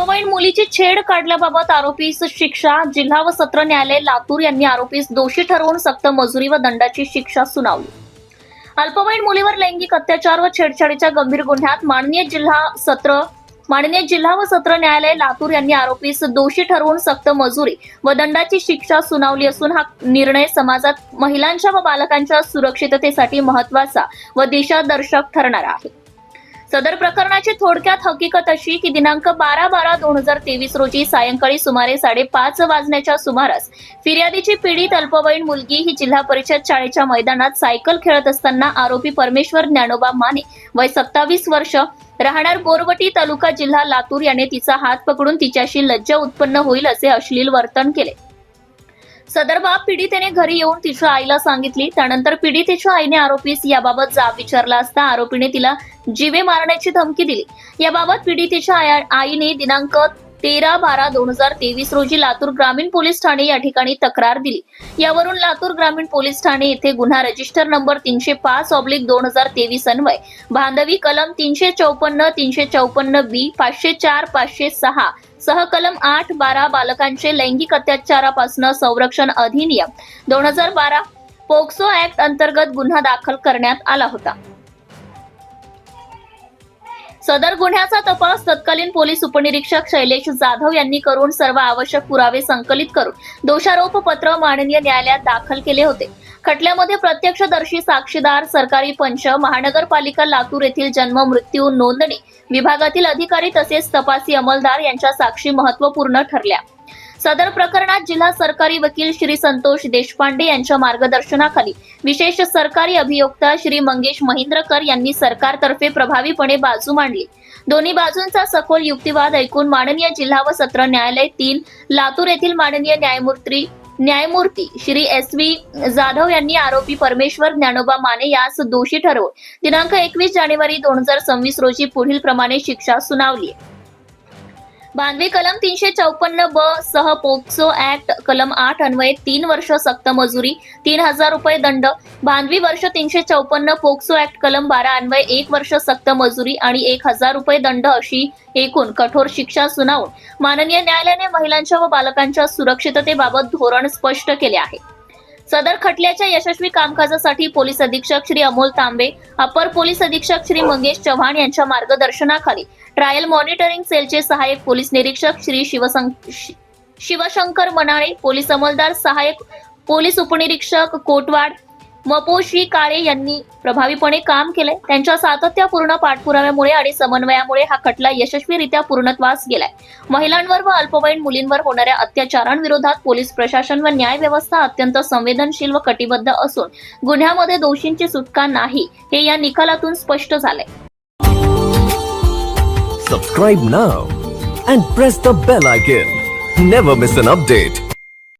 अल्पवयीन मुलीची छेड काढल्याबाबत आरोपीस शिक्षा. जिल्हा व सत्र न्यायालय लातूर यांनी आरोपीस दोषी ठरवून सक्त मजुरी व दंडाची शिक्षा सुनावली. अल्पवयीन मुलीवर लैंगिक अत्याचार व छेडछाडीच्या गंभीर गुन्ह्यात माननीय जिल्हा व सत्र न्यायालय लातूर यांनी आरोपीस दोषी ठरवून सक्त मजुरी व दंडाची शिक्षा सुनावली असून हा निर्णय समाजात महिलांच्या व बालकांच्या सुरक्षिततेसाठी महत्त्वाचा व दिशादर्शक ठरणारा आहे. सदर प्रकरणाची थोडक्यात हकीकत अशी की दिनांक 12/12/2023 रोजी सायंकाळी सुमारे 5:30 वाजण्याच्या सुमारास फिर्यादीची पीडित अल्पवयीन मुलगी ही जिल्हा परिषद शाळेच्या मैदानात सायकल खेळत असताना आरोपी परमेश्वर ज्ञानोबा माने वय 27 वर्ष राहणार बोरवटी तालुका जिल्हा लातूर याने तिचा हात पकडून तिच्याशी लज्जा उत्पन्न होईल असे अश्लील वर्तन केले. सदर बाब पीडितेने घरी येऊन तिच्या आईला सांगितली. त्यानंतर पीडितेच्या आईने आरोपीस याबाबत जाब विचारला असता आरोपीने तिला जीवे मारण्याची धमकी दिली. याबाबत पीडितेच्या आईने दिनांक 13/12/2023 रोजी लातूर ग्रामीण पोलीस ठाणे या ठिकाणी तक्रार दिली. यावरून लातूर ग्रामीण पोलीस ठाणे येथे गुन्हा रजिस्टर नंबर 305/2023 अन्वय बांधवी कलम 354, 354B, 504, 506 सह कलम 8/12 बालकांचे लैंगिक अत्याचारापासून संरक्षण अधिनियम 2012 पोक्सो ऍक्ट अंतर्गत गुन्हा दाखल करण्यात आला होता. सदर गुन्ह्याचा तपास तत्कालीन पोलीस उपनिरीक्षक शैलेश जाधव यांनी करून सर्व आवश्यक पुरावे संकलित करून दोषारोप पत्र माननीय न्यायालयात दाखल केले होते. खटल्यामध्ये प्रत्यक्षदर्शी साक्षीदार, सरकारी पंच, महानगरपालिका लातूर येथील जन्म मृत्यू नोंदणी विभागातील अधिकारी तसेच तपासी अंमलदार यांच्या साक्षी महत्त्वपूर्ण ठरल्या. सदर प्रकरणात जिल्हा सरकारी वकील श्री संतोष देशपांडे यांच्या मार्गदर्शनाखाली विशेष सरकारी अभियोक्ता श्री मंगेश महिंद्रकर यांनी सरकारतर्फे प्रभावीपणे बाजू मांडली. दोन्ही बाजूंचा सखोल युक्तिवाद ऐकून माननीय जिल्हा व सत्र न्यायालय 3 लातूर येथील माननीय न्यायमूर्ती श्री SV जाधव यांनी आरोपी परमेश्वर ज्ञानोबा माने यास दोषी ठरवून दिनांक 21 जानेवारी 2026 रोजी पुढील प्रमाणे शिक्षा सुनावली. बांधवी कलम 354B सह पोक्सो ऍक्ट कलम 8 अन्वये 3 वर्ष सक्त मजुरी, 3000 रुपये दंड. बांधवी वर्ष 354 पोक्सो ऍक्ट कलम 12 अन्वये 1 वर्ष सक्त मजुरी आणि 1000 रुपये दंड अशी एकूण कठोर शिक्षा सुनावून माननीय न्यायालयाने महिलांच्या व बालकांच्या सुरक्षिततेबाबत धोरण स्पष्ट केले आहे. सदर खटल्याच्या यशस्वी कामकाजासाठी पोलीस अधीक्षक श्री अमोल तांबे, अपर पोलीस अधीक्षक श्री मंगेश चव्हाण यांच्या मार्गदर्शनाखाली ट्रायल मॉनिटरिंग सेलचे सहाय्यक पोलीस निरीक्षक श्री शिवशंकर मनाळे, पोलीस अंमलदार सहाय्यक पोलीस उपनिरीक्षक कोटवाड मपोशी काळे यांनी प्रभावीपणे काम केले. त्यांच्या सातत्यपूर्ण पाठपुराव्यामुळे आणि समन्वयामुळे हा खटला यशस्वीरित्या पूर्णत्वास गेलाय. महिलांवर व अल्पवयीन मुलींवर होणाऱ्या अत्याचारांविरोधात पोलीस प्रशासन व न्याय व्यवस्था अत्यंत संवेदनशील व कटिबद्ध असून गुन्ह्यामध्ये दोषींची सुटका नाही हे या निकालातून स्पष्ट झाले. Subscribe now and press the bell icon. Never miss an update.